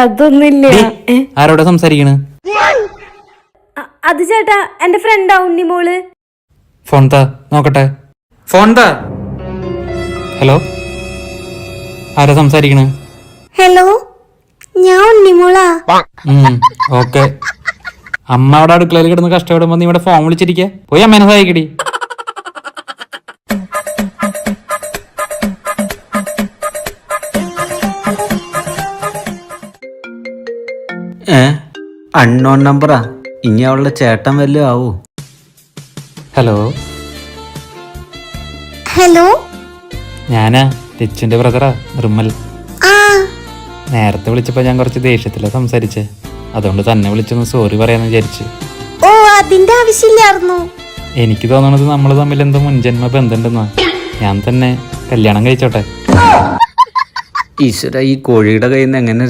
അതൊന്നുമില്ല. ആരോടെ സംസാരിക്കണ്? അത് ചേട്ടാ എന്റെ ഫ്രണ്ടാ ഉണ്ണിമോള്. ഫോൺ താ നോക്കട്ടെ. ഫോൺ താ. ഹലോ, ആരാ സംസാരിക്കണ്? ഹലോ, ഞാൻ ഉണ്ണിമോളാ. ഓക്കെ. അമ്മ അവിടെ അടുക്കളയിൽ കിടന്ന് കഷ്ടപ്പെടുമ്പോ നീ ഇവിടെ ഫോൺ വിളിച്ചിരിക്ക. പോയി അമ്മേനെ സഹായിക്കടി. അൺനോൺ നമ്പറാ. ഇനി അവളുടെ ചേട്ടൻ വല്ലതും ആവൂ. ഹലോ. ഹലോ, ഞാനാ രച്ചുന്റെ ബ്രദറാ നിർമ്മൽ. നേരത്തെ വിളിച്ചപ്പോ ഞാൻ കുറച്ച് ദേഷ്യത്തിലാ സംസാരിച്ചേ. അതുകൊണ്ട് തന്നെ വിളിച്ചൊന്ന് സോറി പറയാന്ന് വിചാരിച്ചു. ഓ അതിന്റെ ആവശ്യമില്ലായിരുന്നു. എനിക്ക് തോന്നണത് നമ്മൾ തമ്മിൽ എന്തോ മുൻജന്മ ബന്ധമുണ്ടെന്നാ. ഞാൻ തന്നെ കല്യാണം കഴിച്ചോട്ടെ. ഈശ്വര, ഈ കോഴിയുടെ കയ്യിൽ നിന്ന് എങ്ങനെ